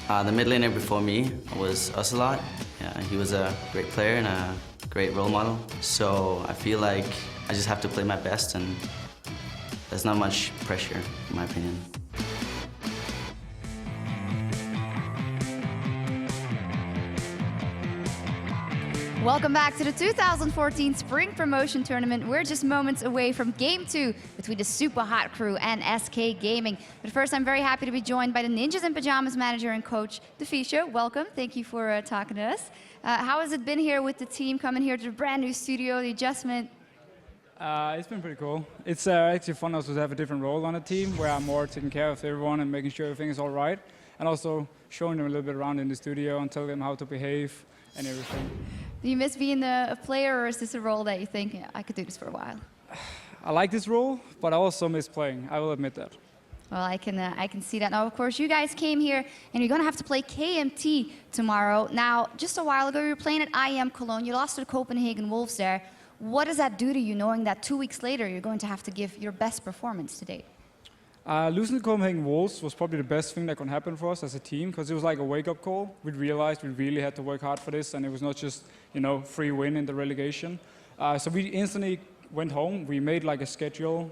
The mid laner before me was Ocelot. Yeah, he was a great player and a great role model. So I feel like I just have to play my best, and there's not much pressure, in my opinion. Welcome back to the 2014 Spring Promotion Tournament. We're just moments away from Game 2 between the Super Hot Crew and SK Gaming. But first, I'm very happy to be joined by the Ninjas in Pajamas manager and coach, deficio. Welcome. Thank you for talking to us. How has it been here with the team coming here to the brand new studio, the adjustment? It's been pretty cool. It's actually fun also to have a different role on the team where I'm more taking care of everyone and making sure everything is all right. And also showing them a little bit around in the studio and telling them how to behave and everything. Do you miss being a player, or is this a role that you think, yeah, I could do this for a while? I like this role, but I also miss playing. I will admit that. Well, I can see that. Now, of course, you guys came here, and you're going to have to play KMT tomorrow. Now, just a while ago, you were playing at IEM Cologne. You lost to the Copenhagen Wolves there. What does that do to you, knowing that 2 weeks later, you're going to have to give your best performance to date? Losing to Copenhagen Wolves was probably the best thing that could happen for us as a team, because it was like a wake-up call. We realized we really had to work hard for this, and it was not just, free win in the relegation. So we instantly went home. We made like a schedule,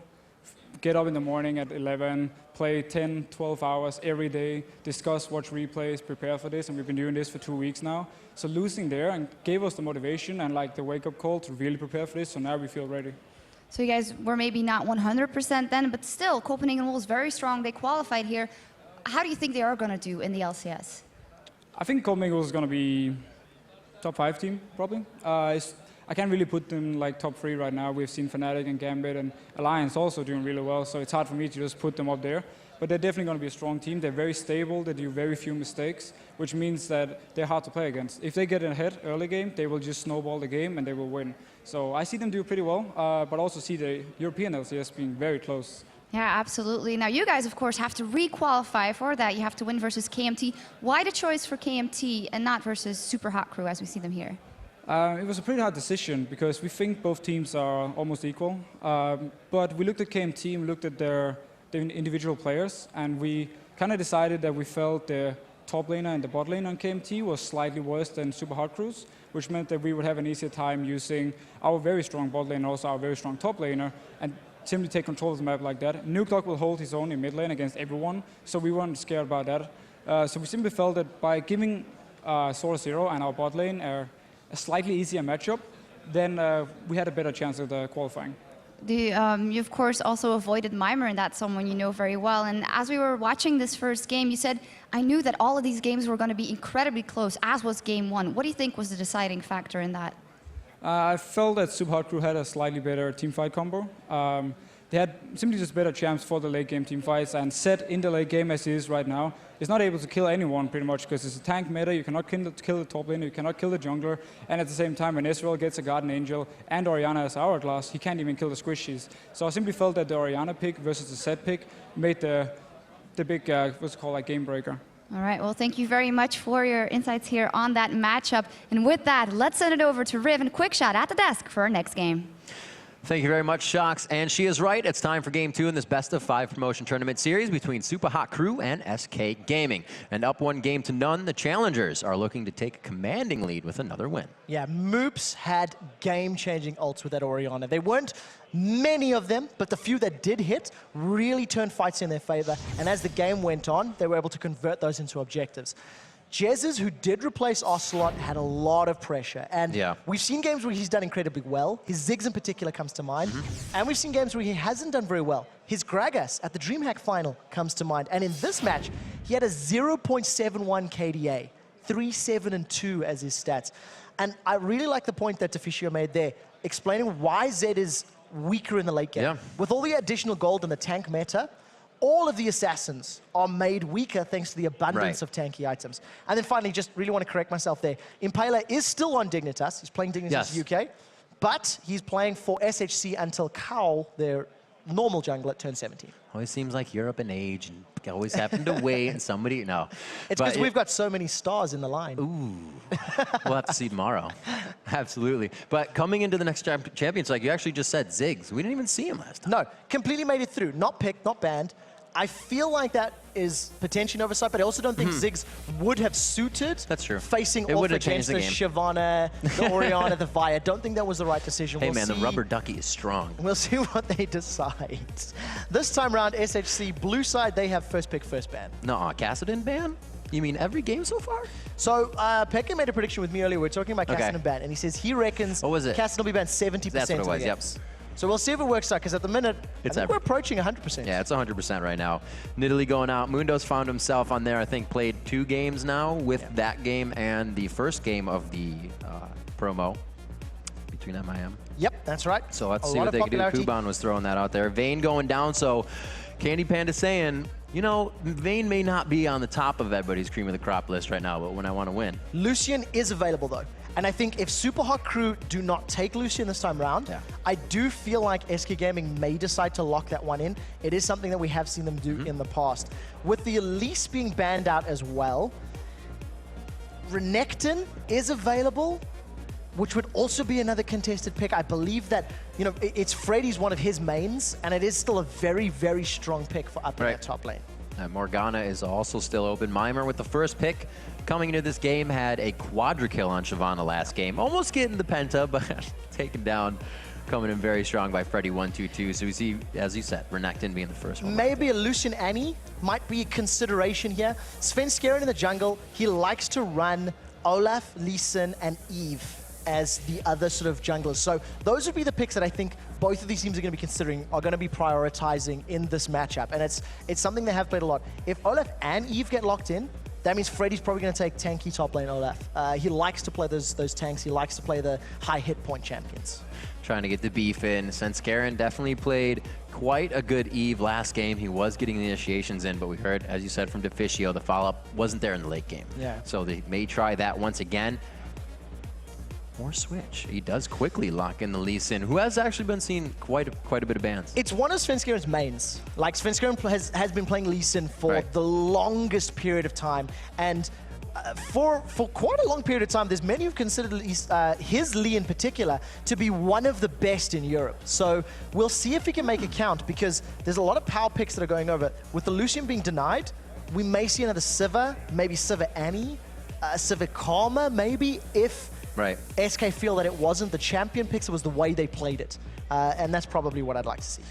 get up in the morning at 11, play 10, 12 hours every day, discuss, watch replays, prepare for this, and we've been doing this for 2 weeks now. So losing there and gave us the motivation and like the wake-up call to really prepare for this, so now we feel ready. So you guys were maybe not 100% then, but still, Copenhagen Wolves very strong. They qualified here. How do you think they are going to do in the LCS? I think Copenhagen Wolves is going to be top 5 team, probably. I can't really put them like top 3 right now. We've seen Fnatic and Gambit and Alliance also doing really well, so it's hard for me to just put them up there. But they're definitely going to be a strong team. They're very stable. They do very few mistakes, which means that they're hard to play against. If they get ahead early game, they will just snowball the game and they will win. So I see them do pretty well, but also see the European LCS being very close. Yeah, absolutely. Now, you guys, of course, have to re-qualify for that. You have to win versus KMT. Why the choice for KMT and not versus Super Hot Crew as we see them here? It was a pretty hard decision because we think both teams are almost equal. But we looked at KMT and we looked at their individual players, and we kind of decided that we felt the top laner and the bot laner on KMT was slightly worse than Super Hot Crews, which meant that we would have an easier time using our very strong bot lane and also our very strong top laner and simply take control of the map like that. Nukedog will hold his own in mid lane against everyone, so we weren't scared about that. So we simply felt that by giving Solar Zero and our bot lane a slightly easier matchup, then we had a better chance of the qualifying. You, of course, also avoided Mimer, and that's someone you know very well. And as we were watching this first game, you said, I knew that all of these games were going to be incredibly close, as was Game 1. What do you think was the deciding factor in that? I felt that Super Hot Crew had a slightly better teamfight combo. They had simply just better champs for the late game teamfights, and Zed in the late game as he is right now is not able to kill anyone pretty much because it's a tank meta. You cannot kill the top laner, you cannot kill the jungler, and at the same time when Ezreal gets a Guardian Angel and Orianna as Hourglass, he can't even kill the squishies. So I simply felt that the Orianna pick versus the Zed pick made the big, what's it called, like game breaker. All right, well, thank you very much for your insights here on that matchup. And with that, let's send it over to Riv and Quickshot at the desk for our next game. Thank you very much, Shox. And she is right. It's time for Game 2 in this best-of-5 promotion tournament series between Super Hot Crew and SK Gaming. And up 1 game to none, the challengers are looking to take a commanding lead with another win. Yeah, Moops had game-changing ults with that Orianna. There weren't many of them, but the few that did hit really turned fights in their favor. And as the game went on, they were able to convert those into objectives. Jez's, who did replace Ocelot, had a lot of pressure. And we've seen games where he's done incredibly well. His Ziggs in particular comes to mind. And we've seen games where he hasn't done very well. His Gragas at the DreamHack final comes to mind. And in this match, he had a 0.71 KDA, 3, 7, and 2 as his stats. And I really like the point that deficio made there, explaining why Zed is weaker in the late game. With all the additional gold in the tank meta, all of the assassins are made weaker thanks to the abundance of tanky items. And then finally, just really want to correct myself there. Impaler is still on Dignitas. He's playing Dignitas UK, but he's playing for SHC until Cowl, their normal jungler, turns 17. Always seems like Europe and age, and always happen to wait, and somebody, no. It's because we've got so many stars in the line. Ooh, we'll have to see tomorrow. Absolutely. But coming into the next champions, like you actually just said, Ziggs. We didn't even see him last time. No, completely made it through. Not picked, not banned. I feel like that is potentially an oversight, but I also don't think Ziggs would have suited That's true. facing It off would have against changed the the game. Shyvana, the Orianna, the Vi. I don't think that was the right decision. Hey, We'll man, the see. rubber ducky is strong. We'll see what they decide. This time around, SHC, blue side, they have first pick, first ban. No, Kassadin ban? You mean every game so far? So, Pekka made a prediction with me earlier. We were talking about Okay. Kassadin ban, and he says he reckons What was it? Kassadin will be banned 70% That's what it of was, the yep. games. So we'll see if it works out, because at the minute, It's I think we're every- approaching 100%. Yeah, it's 100% right now. Nidalee going out. Mundo's found himself on there, I think, played 2 games now with that game and the first game of the promo between MIM. Yep, that's right. So let's A see lot what of they can do. popularity. Kuban was throwing that out there. Vayne going down, so Candy Panda saying, you know, Vayne may not be on the top of everybody's cream of the crop list right now, but when I want to win. Lucian is available, though. And I think if Super Hot Crew do not take Lucian this time round, I do feel like SK Gaming may decide to lock that one in. It is something that we have seen them do in the past. With the Elise being banned out as well, Renekton is available, which would also be another contested pick. I believe that, you know, it's Freddy's one of his mains, and it is still a very, very strong pick for up in that top lane. Morgana is also still open. Mimer with the first pick coming into this game had a quadra kill on Shyvana last game. Almost getting the penta, but taken down, coming in very strong by Freddy 122. So we see, as you said, Renekton being the first one. Maybe a Lucian Annie might be a consideration here. Sven Skaren in the jungle, he likes to run Olaf, Lee Sin, and Eve as the other sort of junglers. So those would be the picks that I think both of these teams are going to be considering, are going to be prioritizing in this matchup. And it's something they have played a lot. If Olaf and Eve get locked in, that means Freddy's probably going to take tanky top lane Olaf. He likes to play those tanks. He likes to play the high hit point champions. Trying to get the beef in. Senskaren definitely played quite a good Eve last game. He was getting the initiations in, but we heard, as you said, from deficio, the follow-up wasn't there in the late game. Yeah. So they may try that once again. Or switch. He does quickly lock in the Lee Sin, who has actually been seeing quite a bit of bans. It's one of Sven Skaren's mains. Like, Sven Skaren has been playing Lee Sin for the longest period of time. And for quite a long period of time, there's many who've considered his Lee in particular to be one of the best in Europe. So we'll see if he can make it count, because there's a lot of power picks that are going over. With the Lucian being denied, we may see another Sivir, maybe Sivir Annie, Sivir Karma, maybe, if SK feel that it wasn't the champion picks, it was the way they played it. And that's probably what I'd like to see.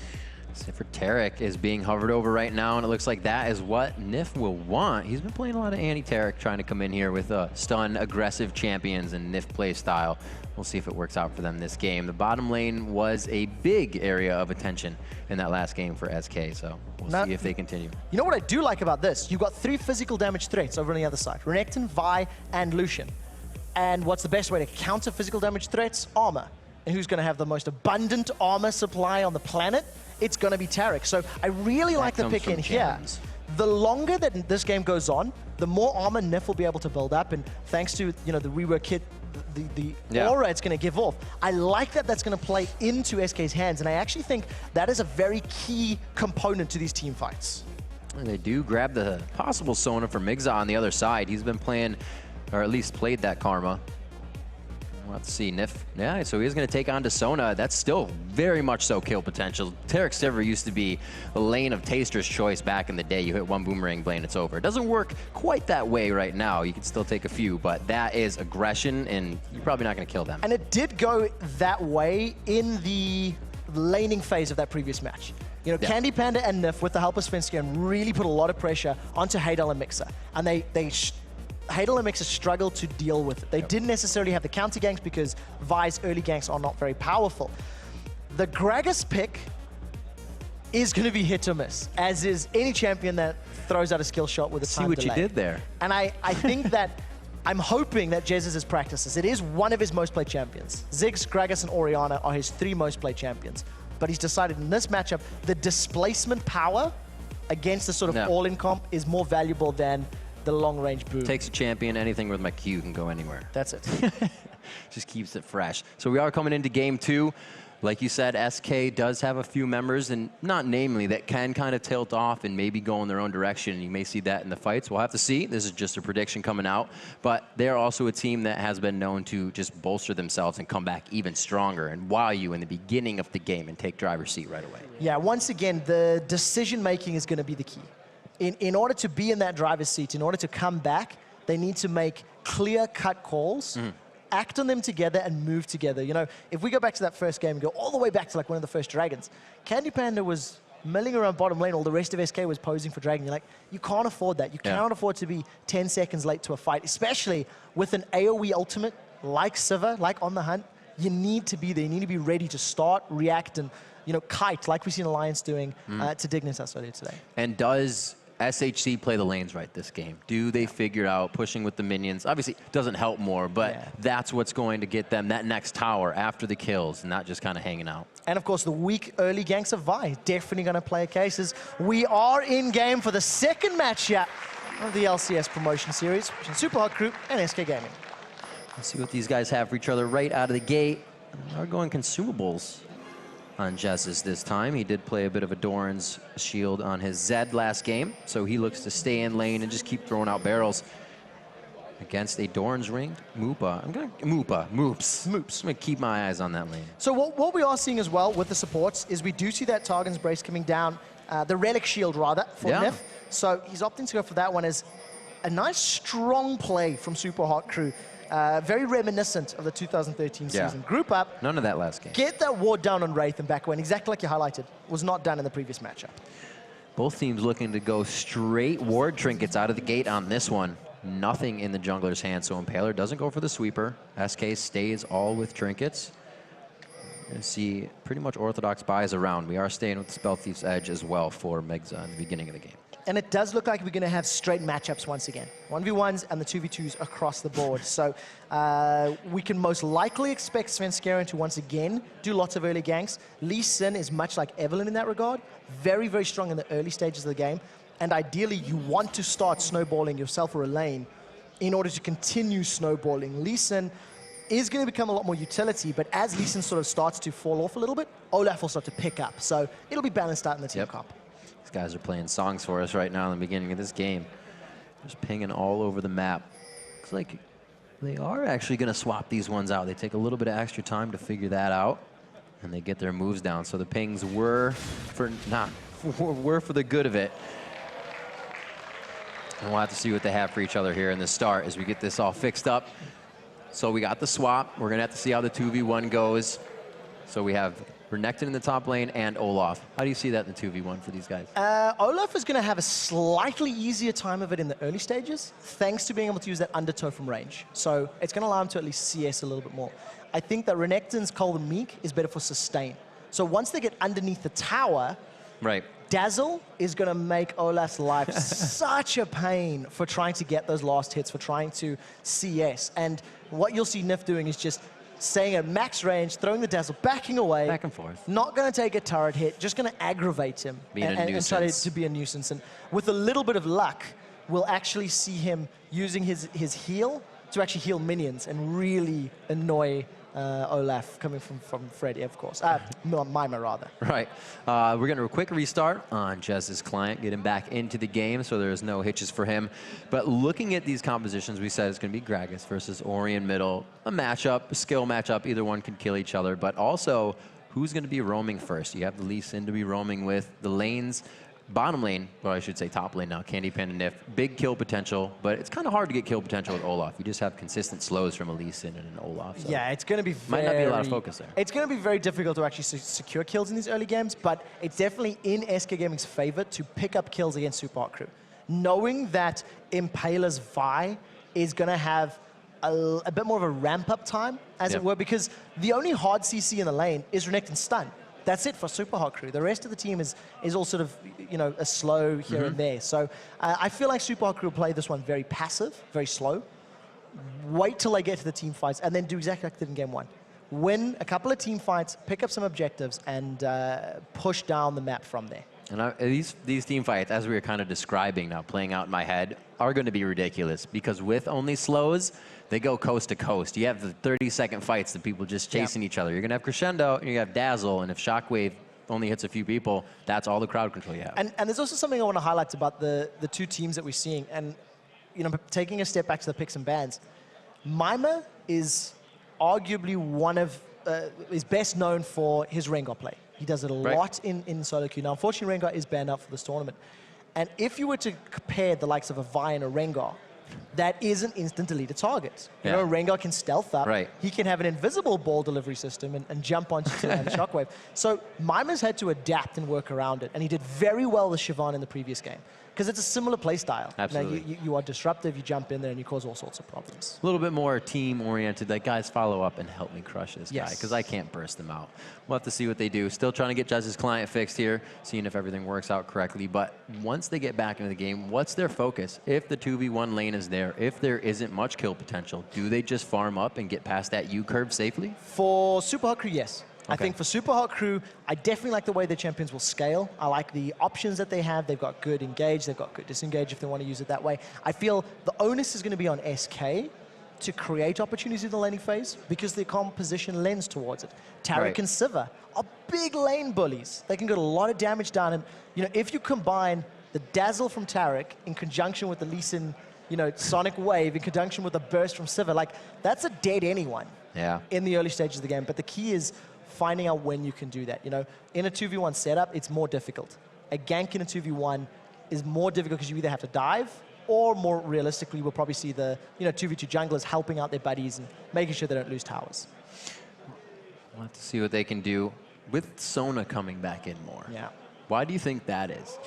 Siffer Tarek is being hovered over right now, and it looks like that is what Nif will want. He's been playing a lot of anti-Tarek, trying to come in here with stun, aggressive champions and Nif play style. We'll see if it works out for them this game. The bottom lane was a big area of attention in that last game for SK, so we'll see if they continue. You know what I do like about this? You've got 3 physical damage threats over on the other side. Renekton, Vi, and Lucian. And what's the best way to counter physical damage threats? Armor. And who's going to have the most abundant armor supply on the planet? It's going to be Tarek. So I really like the pick in here. The longer that this game goes on, the more armor Nif will be able to build up. And thanks to, you know, the rework kit, the aura it's going to give off. I like that that's going to play into SK's hands. And I actually think that is a very key component to these team fights. And they do grab the possible Sona for Migza on the other side. He's been playing, or at least played that Karma. Let's see, Nif. Yeah, so he's going to take on to Sona. That's still very much so kill potential. Tarek Sivir used to be a lane of Taster's choice back in the day. You hit one boomerang blade, it's over. It doesn't work quite that way right now. You can still take a few, but that is aggression, and you're probably not going to kill them. And it did go that way in the laning phase of that previous match. You know, Candy Panda and Nif, with the help of Sven Skaren, really put a lot of pressure onto Hadel and Mixer. And Hadel and Mixer struggled to deal with it. They didn't necessarily have the counter ganks because Vi's early ganks are not very powerful. The Gragas pick is going to be hit or miss, as is any champion that throws out a skill shot with a time delay. See what you did there. And I think that I'm hoping that Jez has practiced this. It is one of his most played champions. Ziggs, Gragas, and Orianna are his 3 most played champions. But he's decided in this matchup, the displacement power against the sort of all-in comp is more valuable than the long-range boom. Takes a champion, anything with my Q can go anywhere. That's it. Just keeps it fresh. So we are coming into game 2. Like you said, SK does have a few members, and not namely, that can kind of tilt off and maybe go in their own direction. And you may see that in the fights. We'll have to see. This is just a prediction coming out. But they're also a team that has been known to just bolster themselves and come back even stronger and wow you in the beginning of the game and take driver's seat right away. Yeah, once again, the decision-making is going to be the key. In order to be in that driver's seat, in order to come back, they need to make clear-cut calls, act on them together, and move together. You know, if we go back to that first game and go all the way back to like one of the first Dragons, Candy Panda was milling around bottom lane while the rest of SK was posing for Dragon. You're like, you can't afford that. You cannot afford to be 10 seconds late to a fight, especially with an AoE ultimate like Sivir, like On the Hunt. You need to be there. You need to be ready to start, react, and kite, like we've seen Alliance doing to Dignitas earlier today. And does SHC play the lanes right this game? Do they figure out pushing with the minions? Obviously, it doesn't help more, but that's what's going to get them that next tower after the kills, and not just kind of hanging out. And of course, the weak early ganks of Vi definitely going to play a case as we are in game for the second match here of the LCS promotion series between Super Hot Crew and SK Gaming. Let's see what these guys have for each other right out of the gate. They're going consumables on Jez's this time. He did play a bit of a Doran's shield on his Zed last game, so he looks to stay in lane and just keep throwing out barrels against a Doran's ringed Moops. I'm gonna keep my eyes on that lane. So what we are seeing as well with the supports is we do see that Targon's Brace coming down, the Relic Shield rather, for Nif. So he's opting to go for that one as a nice strong play from Super Hot Crew. Very reminiscent of the 2013 season. Group up. None of that last game. Get that ward down on Wraith and back when, exactly like you highlighted, was not done in the previous matchup. Both teams looking to go straight ward trinkets out of the gate on this one. Nothing in the jungler's hand, so Impaler doesn't go for the sweeper. SK stays all with trinkets. And see pretty much orthodox buys around. We are staying with the Spell Thief's Edge as well for Megza in the beginning of the game. And it does look like we're going to have straight matchups once again. 1v1s and the 2v2s across the board. So we can most likely expect Svenskeren to once again do lots of early ganks. Lee Sin is much like Evelyn in that regard. Very, very strong in the early stages of the game. And ideally, you want to start snowballing yourself or a lane in order to continue snowballing. Lee Sin is going to become a lot more utility, but as Lee Sin sort of starts to fall off a little bit, Olaf will start to pick up. So it'll be balanced out in the team comp. These guys are playing songs for us right now in the beginning of this game. Just pinging all over the map. Looks like they are actually going to swap these ones out. They take a little bit of extra time to figure that out, and they get their moves down. So the pings were for the good of it. And we'll have to see what they have for each other here in the start as we get this all fixed up. So we got the swap. We're going to have to see how the 2v1 goes. So we have Renekton in the top lane and Olaf. How do you see that in the 2v1 for these guys? Olaf is going to have a slightly easier time of it in the early stages, thanks to being able to use that undertow from range. So it's going to allow him to at least CS a little bit more. I think that Renekton's Cold and Meek is better for sustain. So once they get underneath the tower, Dazzle is going to make Olaf's life such a pain for trying to get those last hits, for trying to CS. And what you'll see Nif doing is just staying at max range, throwing the Dazzle, backing away. Back and forth. Not going to take a turret hit, just going to aggravate him. And try to be a nuisance. And with a little bit of luck, we'll actually see him using his heal to actually heal minions and really annoy Olaf, coming from Freddy, of course. Mima, rather. Right. We're going to do a quick restart on Jez's client, get him back into the game so there's no hitches for him. But looking at these compositions, we said it's going to be Gragas versus Orion middle. A matchup, a skill matchup. Either one can kill each other. But also, who's going to be roaming first? You have the Lee Sin to be roaming with. The lanes, bottom lane, or I should say top lane now, Candy Panda Nif. Big kill potential, but it's kind of hard to get kill potential with Olaf. You just have consistent slows from a Lee Sin and an Olaf. So yeah, it's going to be might not be a lot of focus there. It's going to be very difficult to actually secure kills in these early games, but it's definitely in SK Gaming's favor to pick up kills against Super Hot Crew. Knowing that Impaler's Vi is going to have a bit more of a ramp-up time, as it were, because the only hard CC in the lane is Renekton's stun. That's it for Super Hot Crew. The rest of the team is all sort of, a slow here and there. So I feel like Super Hot Crew will play this one very passive, very slow. Wait till they get to the team fights, and then do exactly like they did in game one. Win a couple of team fights, pick up some objectives, and push down the map from there. And these team fights, as we were kind of describing now, playing out in my head, are going to be ridiculous because with only slows, they go coast to coast. You have the 30-second fights that people just chasing each other. You're going to have Crescendo, and you have Dazzle, and if Shockwave only hits a few people, that's all the crowd control you have. And there's also something I want to highlight about the two teams that we're seeing. And you know, taking a step back to the picks and bans, Mima is arguably one of is best known for his Rengar play. He does it a lot in solo queue. Now, unfortunately, Rengar is banned out for this tournament. And if you were to compare the likes of a Vi and a Rengar, that is an instant deleted target. You know, Rengar can stealth up. He can have an invisible ball delivery system and jump onto the Shockwave. So Mima's had to adapt and work around it. And he did very well with Siobhan in the previous game. Because it's a similar play style. Absolutely. You know, you are disruptive, you jump in there, and you cause all sorts of problems. A little bit more team-oriented, like, guys, follow up and help me crush this guy, because I can't burst them out. We'll have to see what they do. Still trying to get Jez's client fixed here, seeing if everything works out correctly. But once they get back into the game, what's their focus? If the 2v1 lane is there, if there isn't much kill potential, do they just farm up and get past that U-curve safely? For Super Hot Crew, yes. I think for Super Hot Crew, I definitely like the way the champions will scale. I like the options that they have. They've got good engage, they've got good disengage if they want to use it that way. I feel the onus is going to be on SK to create opportunities in the laning phase because the composition lends towards it. Taric and Sivir are big lane bullies. They can get a lot of damage done. And you know, if you combine the Dazzle from Taric in conjunction with the Lee Sin, you know, Sonic Wave in conjunction with the burst from Sivir, like, that's a dead anyone in the early stages of the game. But the key is finding out when you can do that. You know, in a 2v1 setup, it's more difficult. A gank in a 2v1 is more difficult because you either have to dive, or more realistically, we'll probably see the 2v2 junglers helping out their buddies and making sure they don't lose towers. We'll have to see what they can do with Sona coming back in more. Why do you think that is?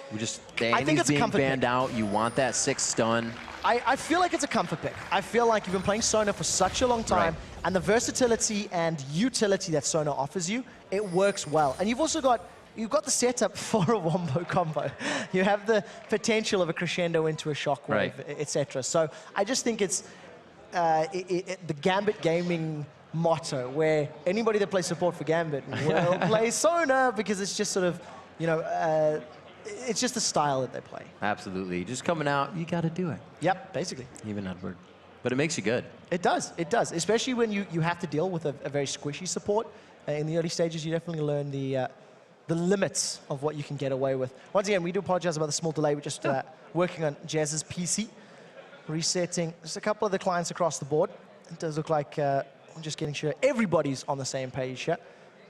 I think it's being banned out. You want that 6 stun. I feel like it's a comfort pick. I feel like you've been playing Sona for such a long time, and the versatility and utility that Sona offers you, it works well. And you've also got the setup for a wombo combo. You have the potential of a crescendo into a shockwave, etc. So I just think it's the Gambit Gaming motto, where anybody that plays support for Gambit will play Sona because it's just sort of, you know, it's just the style that they play. Absolutely. Just coming out, you got to do it. Yep, basically. Even Edward. But it makes you good. It does. It does. Especially when you have to deal with a very squishy support. In the early stages, you definitely learn the limits of what you can get away with. Once again, we do apologize about the small delay. We're just working on Jez's PC, resetting just a couple of the clients across the board. It does look like I'm just getting sure everybody's on the same page here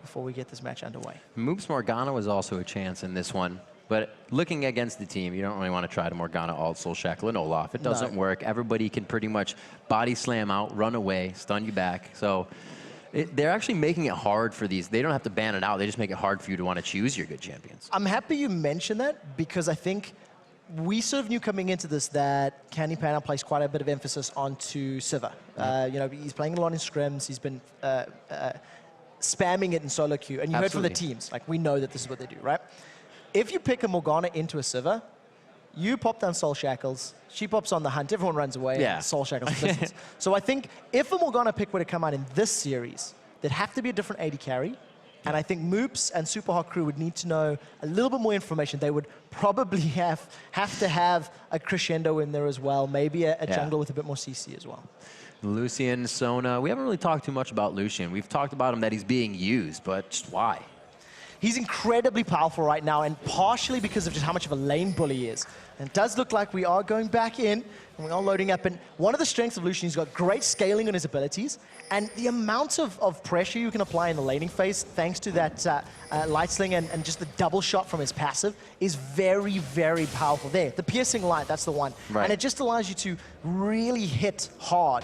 before we get this match underway. Moops Morgana was also a chance in this one. But looking against the team, you don't really want to try to Morgana, Alt, Soul Shackle, and Olaf. It doesn't work. Everybody can pretty much body slam out, run away, stun you back. So they're actually making it hard for these. They don't have to ban it out. They just make it hard for you to want to choose your good champions. I'm happy you mentioned that because I think we sort of knew coming into this that Candy Panda places quite a bit of emphasis onto Sivir. You know, he's playing a lot in scrims. He's been spamming it in solo queue. And you heard from the teams. Like, we know that this is what they do, right? If you pick a Morgana into a Sivir, you pop down Soul Shackles, she pops on the hunt, everyone runs away, and Soul Shackles exists. So I think if a Morgana pick were to come out in this series, there'd have to be a different AD carry, and I think Moops and Super Hot Crew would need to know a little bit more information. They would probably have to have a Crescendo in there as well, maybe a jungler with a bit more CC as well. Lucian, Sona, we haven't really talked too much about Lucian. We've talked about him that he's being used, but just why? He's incredibly powerful right now, and partially because of just how much of a lane bully he is. And it does look like we are going back in, and we are loading up. And one of the strengths of Lucian, he's got great scaling on his abilities, and the amount of pressure you can apply in the laning phase, thanks to that light sling and just the double shot from his passive, is very, very powerful there. The piercing light, that's the one. And it just allows you to really hit hard.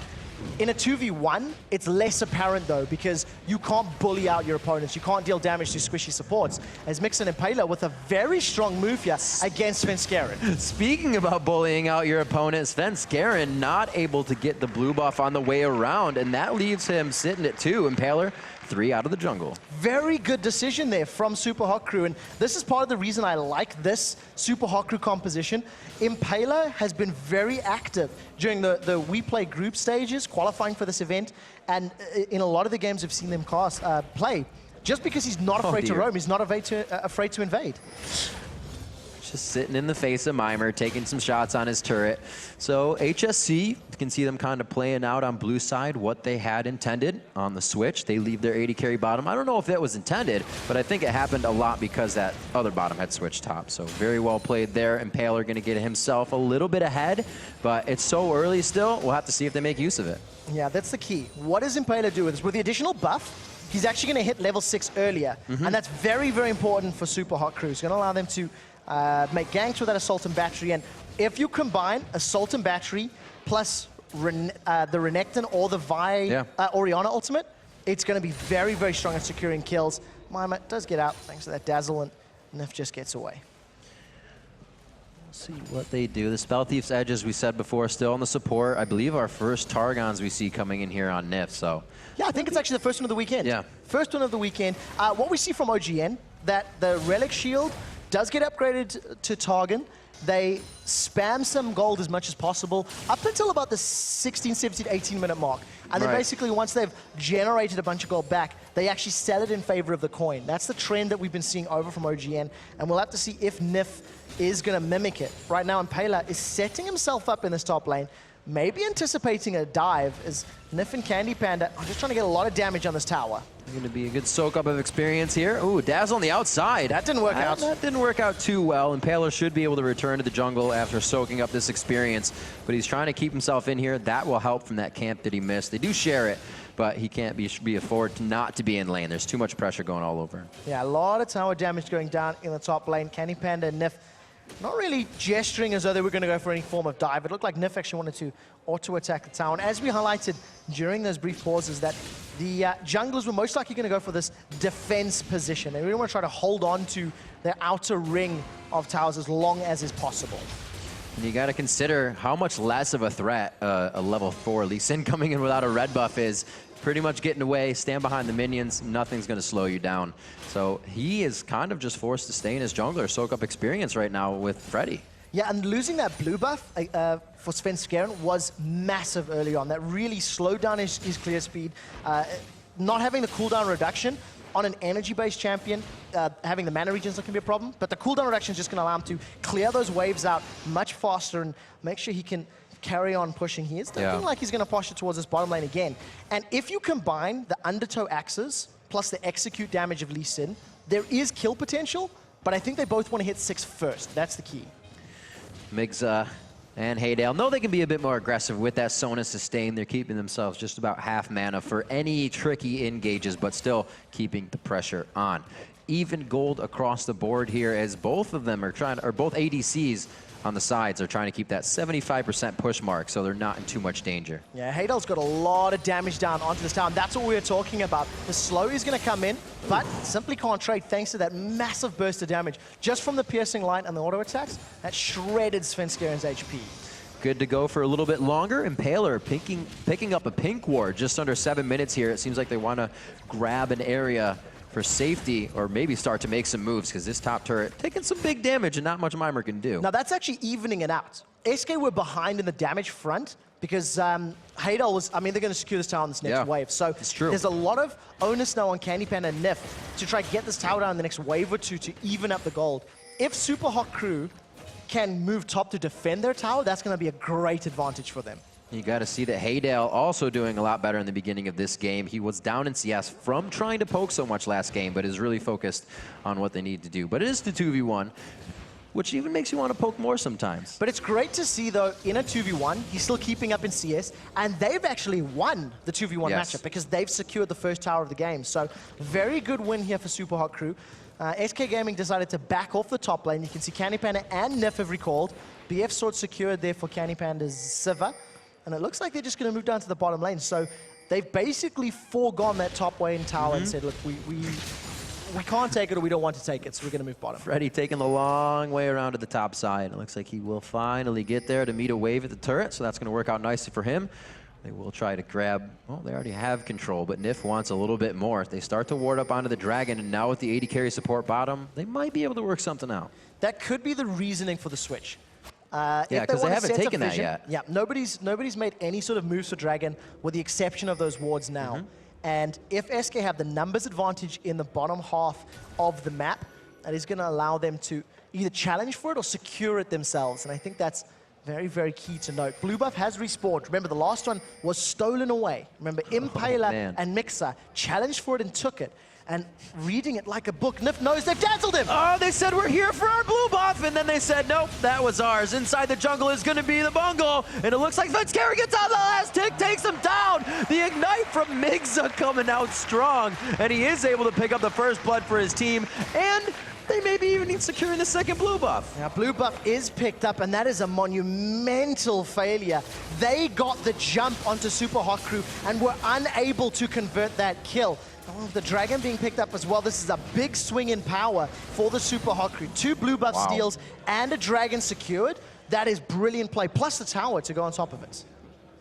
In a 2v1, it's less apparent though, because you can't bully out your opponents. You can't deal damage to squishy supports. As Mixon and Impaler with a very strong move here against Svenskeren. Speaking about bullying out your opponent, Svenskeren not able to get the blue buff on the way around, and that leaves him sitting at 2. Impaler, 3 out of the jungle. Very good decision there from Super Hot Crew, and this is part of the reason I like this Super Hot Crew composition. Impaler has been very active during the We Play group stages, qualifying for this event, and in a lot of the games I've seen them play, just because he's not afraid to roam, he's not afraid to invade. just sitting in the face of Mimer, taking some shots on his turret. So HSC, you can see them kind of playing out on blue side what they had intended on the switch. They leave their AD carry bottom. I don't know if that was intended, but I think it happened a lot because that other bottom had switched top. So very well played there. Impaler going to get himself a little bit ahead, but it's so early still. We'll have to see if they make use of it. Yeah, that's the key. What does Impaler do with this? With the additional buff, he's actually going to hit level 6 earlier, and that's very, very important for Super Hot Crew. It's going to allow them to make ganks with that Assault and Battery, and if you combine Assault and Battery plus the Renekton or the Orianna ultimate, it's going to be very, very strong at securing kills. Mimer does get out thanks to that Dazzle, and Nif just gets away. See what they do. The Spell Thief's Edge, as we said before, still on the support. I believe our first Targons we see coming in here on Nif, so. Yeah, I think it's actually the first one of the weekend. Yeah. First one of the weekend. What we see from OGN, that the Relic Shield does get upgraded to Targon. They spam some gold as much as possible up until about the 16, 17, 18-minute mark. And then basically once they've generated a bunch of gold back, they actually sell it in favor of the coin. That's the trend that we've been seeing over from OGN, and we'll have to see if Nif is going to mimic it. Right now, Impaler is setting himself up in this top lane, maybe anticipating a dive, as Nif and Candy Panda are just trying to get a lot of damage on this tower. Going to be a good soak-up of experience here. Ooh, Dazzle on the outside. That didn't work out. That didn't work out too well. Impaler should be able to return to the jungle after soaking up this experience, but he's trying to keep himself in here. That will help from that camp that he missed. They do share it, but he can't be afford to not to be in lane. There's too much pressure going all over. Yeah, a lot of tower damage going down in the top lane. Candy Panda and Nif not really gesturing as though they were going to go for any form of dive. It looked like Nif actually wanted to auto-attack the tower. And as we highlighted during those brief pauses, that the junglers were most likely going to go for this defense position. They really want to try to hold on to their outer ring of towers as long as is possible. And you got to consider how much less of a threat a level 4 Lee Sin coming in without a red buff is. Pretty much getting away, stand behind the minions, nothing's going to slow you down. So he is kind of just forced to stay in his jungler, soak up experience right now with Freddy. Yeah, and losing that blue buff for Svenskeren was massive early on. That really slowed down his clear speed. Not having the cooldown reduction on an energy-based champion, having the mana regions that can be a problem, but the cooldown reduction is just going to allow him to clear those waves out much faster and make sure he can carry on pushing. He is looking like he's going to push it towards this bottom lane again. And if you combine the undertow axes plus the execute damage of Lee Sin, there is kill potential, but I think they both want to hit 6 first. That's the key. Migs and Haydale know they can be a bit more aggressive with that Sona sustain. They're keeping themselves just about half mana for any tricky engages, but still keeping the pressure on. Even gold across the board here, as both of them are trying to, or both ADCs on the sides are trying to keep that 75% push mark, so they're not in too much danger. Yeah, Haydale's got a lot of damage down onto this tower, and that's what we were talking about. The slow is going to come in, but simply can't trade thanks to that massive burst of damage. Just from the piercing line and the auto attacks, that shredded Svenskeren's HP. Good to go for a little bit longer. Impaler picking up a pink ward just under 7 minutes here. It seems like they want to grab an area for safety, or maybe start to make some moves, because this top turret taking some big damage and not much Mimer can do. Now that's actually evening it out. SK were behind in the damage front because Haydale was, I mean, they're going to secure this tower on this next wave. So there's a lot of onus now on Candy Panda and Nif to try to get this tower down in the next wave or two to even up the gold. If Super Hot Crew can move top to defend their tower, that's going to be a great advantage for them. You got to see that Haydale also doing a lot better in the beginning of this game. He was down in CS from trying to poke so much last game, but is really focused on what they need to do. But it is the 2v1, which even makes you want to poke more sometimes. But it's great to see, though, in a 2v1, he's still keeping up in CS, and they've actually won the 2v1 matchup because they've secured the first tower of the game. So very good win here for Super Hot Crew. SK Gaming decided to back off the top lane. You can see Candy Panda and Nif have recalled. BF Sword secured there for Candy Panda's Siva. And it looks like they're just going to move down to the bottom lane. So they've basically foregone that top lane tower and said, look, we can't take it or we don't want to take it, so we're going to move bottom. Freddy taking the long way around to the top side. It looks like he will finally get there to meet a wave at the turret, so that's going to work out nicely for him. They will try to grab, well, they already have control, but Nif wants a little bit more. If they start to ward up onto the dragon, and now with the AD carry support bottom, they might be able to work something out. That could be the reasoning for the switch. Yeah, because they haven't taken that yet. Yeah, nobody's made any sort of moves for Dragon with the exception of those wards now. And if SK have the numbers advantage in the bottom half of the map, that is going to allow them to either challenge for it or secure it themselves. And I think that's very, very key to note. Blue buff has respawned. Remember, the last one was stolen away. Remember, Impaler and Mixer challenged for it and took it. And reading it like a book, Nif knows they've dazzled him. Oh, they said we're here for our blue buff, and then they said, nope, that was ours. Inside the jungle is going to be the bungle, and it looks like Finalizing gets out the last tick, takes him down. The ignite from Migza coming out strong, and he is able to pick up the first blood for his team, and they may be even securing the second blue buff. Now, blue buff is picked up, and that is a monumental failure. They got the jump onto Super Hot Crew and were unable to convert that kill. Oh, the Dragon being picked up as well. This is a big swing in power for the Super Hot Crew. 2 blue buff steals and a Dragon secured. That is brilliant play, plus the tower to go on top of it.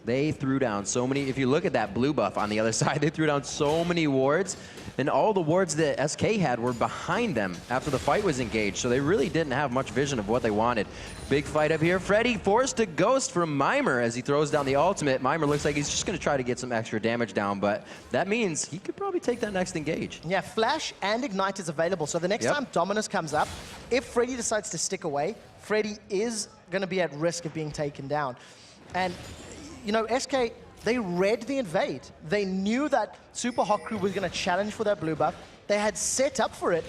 They threw down so many, if you look at that blue buff on the other side, they threw down so many wards, and all the wards that SK had were behind them after the fight was engaged, so they really didn't have much vision of what they wanted. Big fight up here. Freddy forced a ghost from Mimer as he throws down the ultimate. Mimer looks like he's just going to try to get some extra damage down, but that means he could probably take that next engage. Yeah, Flash and Ignite is available, so the next time Dominus comes up, if Freddy decides to stick away, Freddy is going to be at risk of being taken down. And you know, SK, they read the invade. They knew that Super Hot Crew was going to challenge for that blue buff. They had set up for it,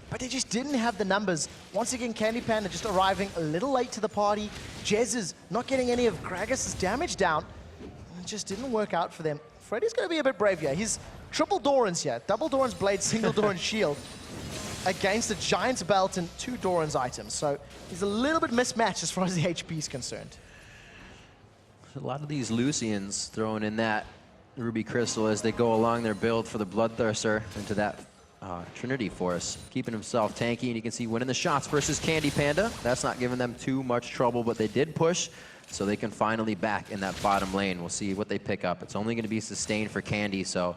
but they just didn't have the numbers. Once again, Candy Panda just arriving a little late to the party. Jez is not getting any of Gragas' damage down. It just didn't work out for them. Freddy's going to be a bit brave here. He's triple Doran's here. Double Doran's blade, single Doran's shield against a Giant's belt and 2 Doran's items. So he's a little bit mismatched as far as the HP is concerned. A lot of these Lucians throwing in that Ruby Crystal as they go along their build for the Bloodthirster into that Trinity Force, keeping himself tanky, and you can see winning the shots versus Candy Panda. That's not giving them too much trouble, but they did push, so they can finally back in that bottom lane. We'll see what they pick up. It's only going to be sustained for Candy, so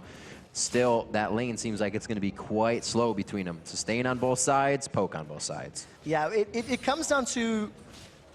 still that lane seems like it's going to be quite slow between them. Sustain on both sides, poke on both sides. Yeah, it comes down to,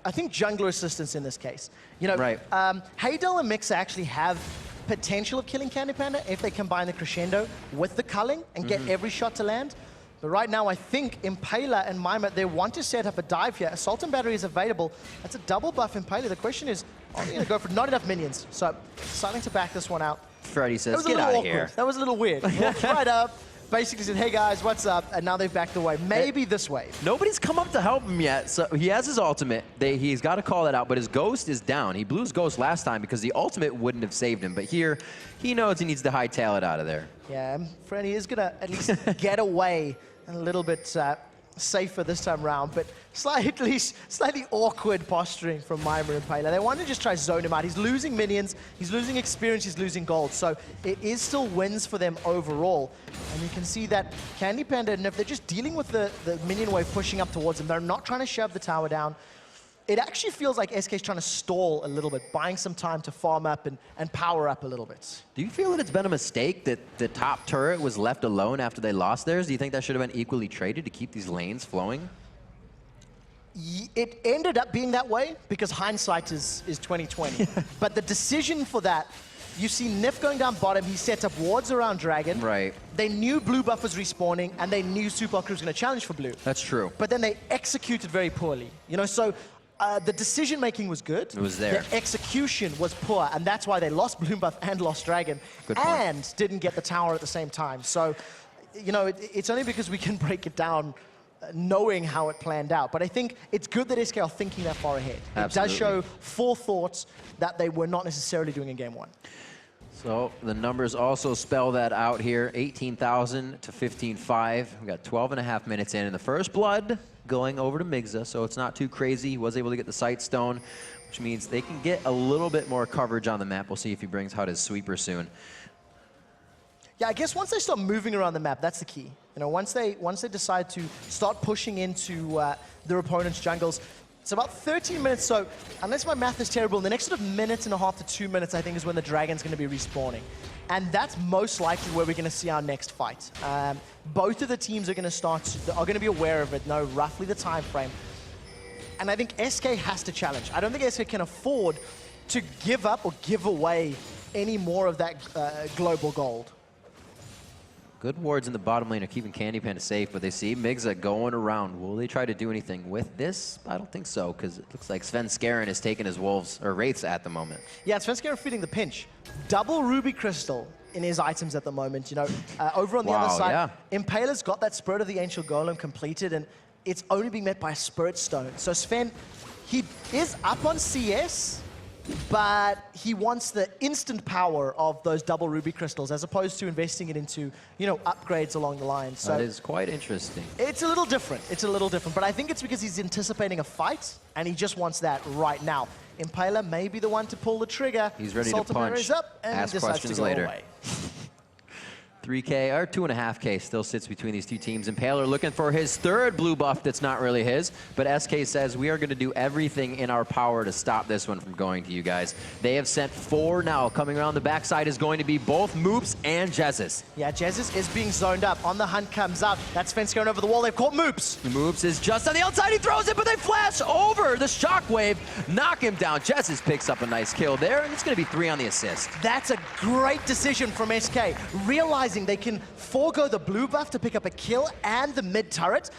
I think, jungler assistance in this case. You know, Haydel and Mixer actually have potential of killing Candy Panda if they combine the Crescendo with the culling and get every shot to land. But right now, I think Impaler and Mimer, they want to set up a dive here. Assault and Battery is available. That's a double buff Impaler. The question is, are they going to go for not enough minions? So, starting to back this one out. Freddy says, get out of here. That was a little weird. Walked right up, basically said, hey guys, what's up? And now they've backed away. Maybe this wave. Nobody's come up to help him yet. So he has his ultimate. He's got to call that out, but his ghost is down. He blew his ghost last time because the ultimate wouldn't have saved him. But here, he knows he needs to hightail it out of there. Yeah, Freddy is going to at least get away a little bit safer this time round, but slightly awkward posturing from Mimer and Paler. They want to just try zone him out. He's losing minions, he's losing experience, he's losing gold, so it is still wins for them overall. And you can see that Candy Panda, and if they're just dealing with the minion wave pushing up towards them, they're not trying to shove the tower down. It actually feels like SK is trying to stall a little bit, buying some time to farm up and power up a little bit. Do you feel that it's been a mistake that the top turret was left alone after they lost theirs? Do you think that should have been equally traded to keep these lanes flowing? It ended up being that way because hindsight is 2020. But the decision for that, you see Nif going down bottom, he sets up wards around Dragon. Right. They knew blue buff was respawning, and they knew Super Crew was going to challenge for blue. That's true. But then they executed very poorly. You know, so the decision-making was good. It was there. The execution was poor, and that's why they lost blue buff and lost Dragon. Good point. And didn't get the tower at the same time. So, you know, it's only because we can break it down knowing how it planned out. But I think it's good that SK are thinking that far ahead. Absolutely. It does show forethought that they were not necessarily doing in game one. So the numbers also spell that out here, 18,000 to 15,500. We got 12.5 minutes in, and the first blood going over to Migza, so it's not too crazy. He was able to get the Sight Stone, which means they can get a little bit more coverage on the map. We'll see if he brings out his sweeper soon. Yeah, I guess once they start moving around the map, that's the key. You know, once they decide to start pushing into their opponent's jungles, it's about 13 minutes, so unless my math is terrible, in the next sort of minute and a half to 2 minutes, I think, is when the Dragon's going to be respawning. And that's most likely where we're going to see our next fight. Both of the teams are going to be aware of it, know roughly the time frame. And I think SK has to challenge. I don't think SK can afford to give up or give away any more of that global gold. Good wards in the bottom lane are keeping Candy Panda safe, but they see Migza going around. Will they try to do anything with this? I don't think so, because it looks like Sven Skaren is taking his wolves, or wraiths at the moment. Yeah, Sven Skaren feeling the pinch. Double Ruby Crystal in his items at the moment, you know. Over on the other side, Impaler's got that Spirit of the Ancient Golem completed, and it's only being met by a Spirit Stone. So Sven, he is up on CS, but he wants the instant power of those double Ruby Crystals as opposed to investing it into, you know, upgrades along the line. So that is quite interesting. It's a little different. It's a little different, but I think it's because he's anticipating a fight, and he just wants that right now. Impaler may be the one to pull the trigger. He's ready to punch. Up, and ask he decides questions to go later. Away. 3K or 2.5K still sits between these two teams. Impaler looking for his third blue buff that's not really his, but SK says we are going to do everything in our power to stop this one from going to you guys. They have sent 4 now. Coming around the backside is going to be both Moops and Jezus. Yeah, Jezus is being zoned up. On the hunt comes out. That's Fence going over the wall. They've caught Moops. Moops is just on the outside. He throws it, but they flash over the shockwave, knock him down. Jezus picks up a nice kill there, and it's going to be 3 on the assist. That's a great decision from SK, realizing they can forego the blue buff to pick up a kill and the mid turret.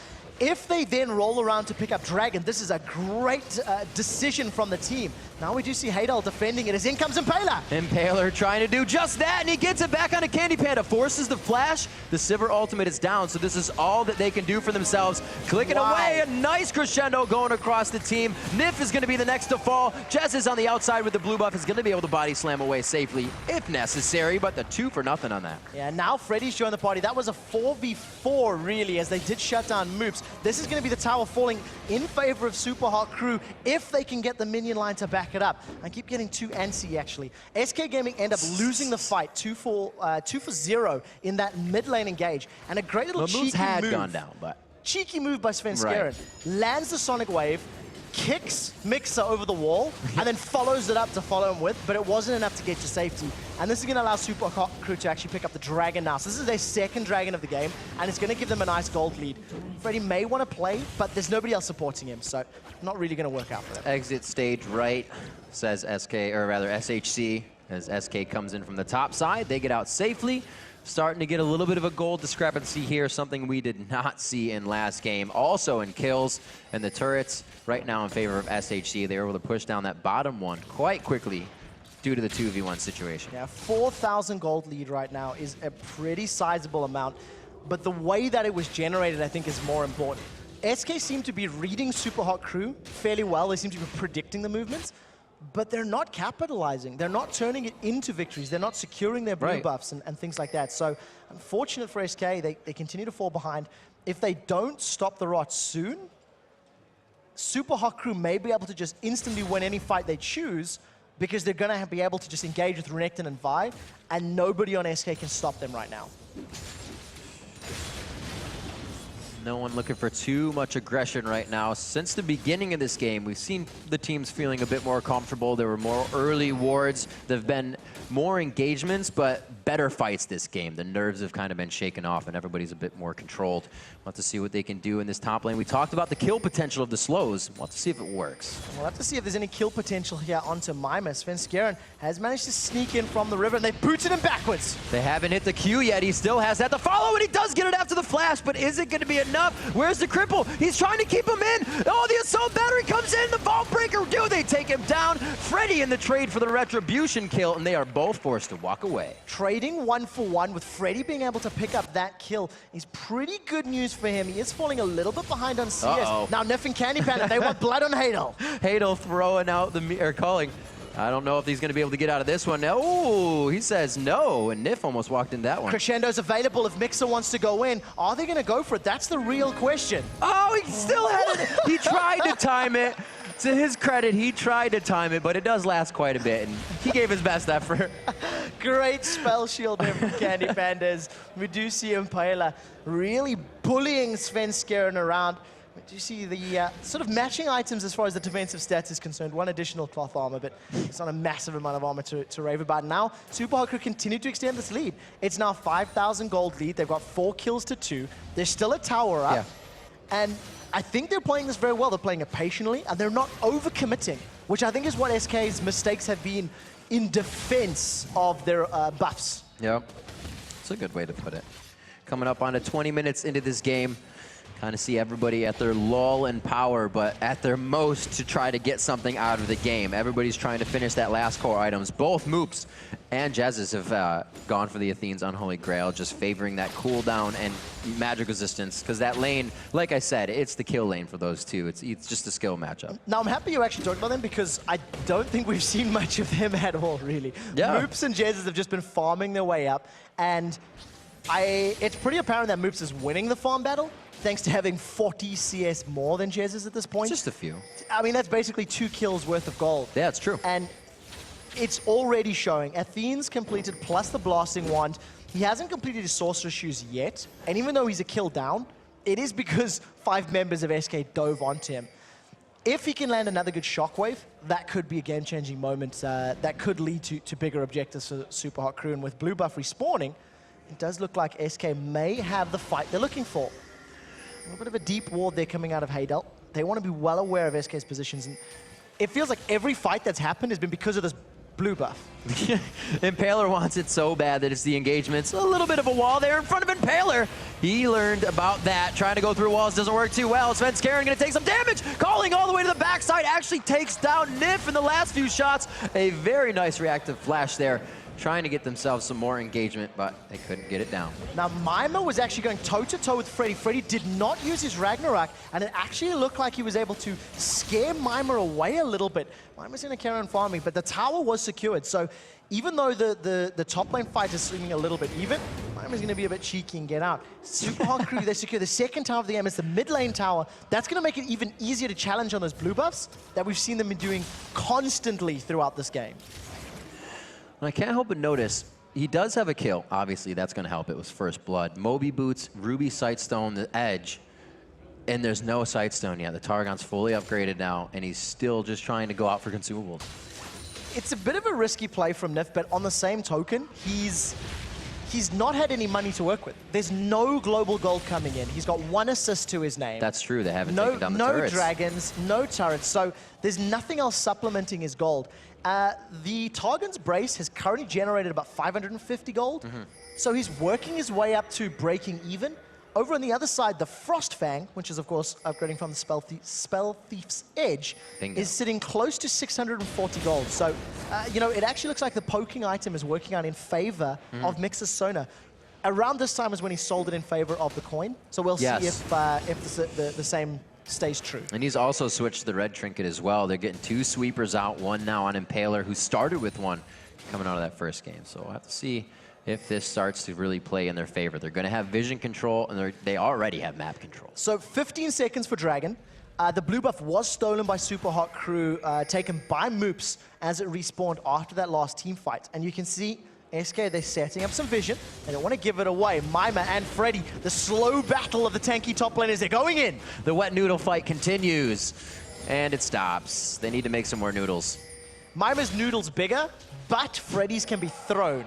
If they then roll around to pick up Dragon, this is a great decision from the team. Now we do see Hadal defending it as in comes Impaler. Impaler trying to do just that, and he gets it back onto Candy Panda, forces the flash. The Sivir ultimate is down, so this is all that they can do for themselves. Clicking away, a nice crescendo going across the team. Nif is going to be the next to fall. Jez is on the outside with the blue buff, is going to be able to body slam away safely if necessary, but the 2 for nothing on that. Yeah, now Freddy's joined the party. That was a 4v4 really, as they did shut down Moops. This is going to be the tower falling in favor of Super Hot Crew if they can get the minion line to back it up. I keep getting too antsy, actually. SK Gaming end up losing the fight 2 for 0 in that mid lane engage. And a great little cheeky had move. gone down, but Cheeky move by Sven Skaren. Lands the Sonic Wave, kicks Mixer over the wall, and then follows it up to follow him with, but it wasn't enough to get to safety. And this is going to allow Super Hot Crew to actually pick up the Dragon now. So this is their second Dragon of the game, and it's going to give them a nice gold lead. Freddy may want to play, but there's nobody else supporting him, so not really going to work out for them. exit stage right, says SK, or rather SHC, as SK comes in from the top side. They get out safely. Starting to get a little bit of a gold discrepancy here, something we did not see in last game. Also in kills, and the turrets right now in favor of SHC. They were able to push down that bottom one quite quickly due to the 2v1 situation. Yeah, 4,000 gold lead right now is a pretty sizable amount, but the way that it was generated, I think, is more important. SK seem to be reading Super Hot Crew fairly well. They seem to be predicting the movements, but they're not capitalizing. They're not turning it into victories. They're not securing their blue buffs and things like that. So unfortunate for SK, they continue to fall behind. If they don't stop the rot soon, Super Hot Crew may be able to just instantly win any fight they choose, because they're going to be able to just engage with Renekton and Vi, and nobody on SK can stop them right now. No one looking for too much aggression right now. Since the beginning of this game, we've seen the teams feeling a bit more comfortable. There were more early wards. There have been more engagements, but better fights this game. The nerves have kind of been shaken off, and everybody's a bit more controlled. We'll have to see what they can do in this top lane. We talked about the kill potential of the slows. We'll have to see if it works. We'll have to see if there's any kill potential here onto Mimas. Sven Skaren has managed to sneak in from the river, and they've booted him backwards. They haven't hit the Q yet. He still has that to follow, and he does get it after the flash, but is it going to be enough? Where's the cripple? He's trying to keep him in. Oh, the assault battery comes in. The vault breaker. Do they take him down? Freddy in the trade for the retribution kill, and they are both forced to walk away. Trading 1-for-1 with Freddy being able to pick up that kill is pretty good news for him. He is falling a little bit behind on CS. Now Nif and Candy Panda, they want blood on Hadal. Hadal throwing out or calling. I don't know if he's going to be able to get out of this one. Oh, he says no, and Nif almost walked in that one. Crescendo's available if Mixer wants to go in. Are they going to go for it? That's the real question. Oh, he still had it. He tried to time it. To his credit, he tried to time it, but it does last quite a bit, and he gave his best effort. Great spell shield there from Candy Pandas. We do see Impaler really bullying Sven Skaren around. We do see the sort of matching items as far as the defensive stats is concerned. One additional cloth armor, but it's not a massive amount of armor to rave about. Now, Super Hot Crew continue to extend this lead. It's now 5,000 gold lead. They've got 4 kills to 2. There's still a tower up. Yeah. And I think they're playing this very well. They're playing it patiently, and they're not overcommitting, which I think is what SK's mistakes have been in defense of their buffs. Yep. It's a good way to put it. coming up on 20 minutes into this game. Kind of see everybody at their lull in power, but at their most to try to get something out of the game. Everybody's trying to finish that last core items. Both Moops and Jezzes have gone for the Athene's Unholy Grail, just favoring that cooldown and magic resistance, because that lane, like I said, it's the kill lane for those two. It's just a skill matchup. Now, I'm happy you actually talked about them, because I don't think we've seen much of them at all, really. Yeah. Moops and Jezzes have just been farming their way up, and it's pretty apparent that Moops is winning the farm battle, thanks to having 40 CS more than Jezzes at this point. Just a few. I mean, that's basically 2 kills worth of gold. Yeah, it's true. And it's already showing. Athene's completed plus the Blasting Wand. He hasn't completed his Sorcerer's Shoes yet. And even though he's a kill down, it is because 5 members of SK dove onto him. If he can land another good Shockwave, that could be a game-changing moment that could lead to bigger objectives for Super Hot Crew. And with blue buff respawning, it does look like SK may have the fight they're looking for. A little bit of a deep ward there coming out of Haydel. They want to be well aware of SK's positions. And it feels like every fight that's happened has been because of this blue buff. Impaler wants it so bad that it's the engagements. A little bit of a wall there in front of Impaler. He learned about that. Trying to go through walls doesn't work too well. Svenskeren going to take some damage. Calling all the way to the backside. Actually takes down Nif in the last few shots. A very nice reactive flash there. Trying to get themselves some more engagement, but they couldn't get it down. Now, Mima was actually going toe-to-toe with Freddy. Freddy did not use his Ragnarok, and it actually looked like he was able to scare Mima away a little bit. Mima's going to carry on farming, but the tower was secured. So even though the top lane fight is swinging a little bit even, Mima's going to be a bit cheeky and get out. Super Hot Crew, they secure the second tower of the game. It's the mid lane tower. That's going to make it even easier to challenge on those blue buffs that we've seen them doing constantly throughout this game. I can't help but notice, he does have a kill. Obviously, that's going to help. It was first blood. Moby Boots, Ruby Sightstone, the Edge, and there's no Sightstone yet. The Targon's fully upgraded now, and he's still just trying to go out for consumables. It's a bit of a risky play from Nif, but on the same token, he's not had any money to work with. There's no global gold coming in. He's got 1 assist to his name. That's true. They haven't taken down the turrets. No dragons, no turrets. So there's nothing else supplementing his gold. The Targon's Brace has currently generated about 550 gold. So he's working his way up to breaking even. Over on the other side, the Frostfang, which is, of course, upgrading from the Spell Thief's Edge, is sitting close to 640 gold. So, you know, it actually looks like the poking item is working out in favor of Mix's Sona. Around this time is when he sold it in favor of the coin. So we'll see if the same stays true. And he's also switched to the red trinket as well. They're getting 2 sweepers out, 1 now on Impaler, who started with 1 coming out of that first game. So we'll have to see if this starts to really play in their favor. They're going to have vision control, and they already have map control. So 15 seconds for Dragon. The blue buff was stolen by Super Hot Crew, taken by Moops as it respawned after that last team fight. And you can see SK, they're setting up some vision. They don't want to give it away. Mima and Freddy, the slow battle of the tanky top laners, they're going in. The wet noodle fight continues, and it stops. They need to make some more noodles. Mima's noodle's bigger, but Freddy's can be thrown.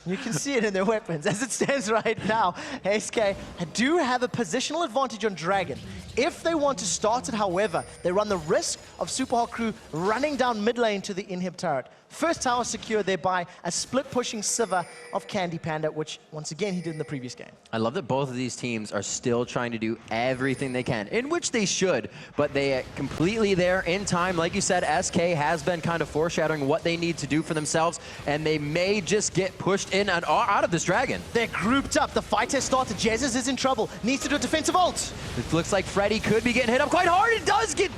You can see it in their weapons. As it stands right now, SK do have a positional advantage on Dragon. If they want to start it, however, they run the risk of Super Hot Crew running down mid lane to the inhib turret. First tower secured there by a split-pushing Sivir of Candy Panda, which, once again, he did in the previous game. I love that both of these teams are still trying to do everything they can, in which they should, but they are completely there in time. Like you said, SK has been kind of foreshadowing what they need to do for themselves, and they may just get pushed in and out of this Dragon. They're grouped up. The fight has started. Jezzes is in trouble. Needs to do a defensive ult. It looks like Freddy could be getting hit up quite hard. It does get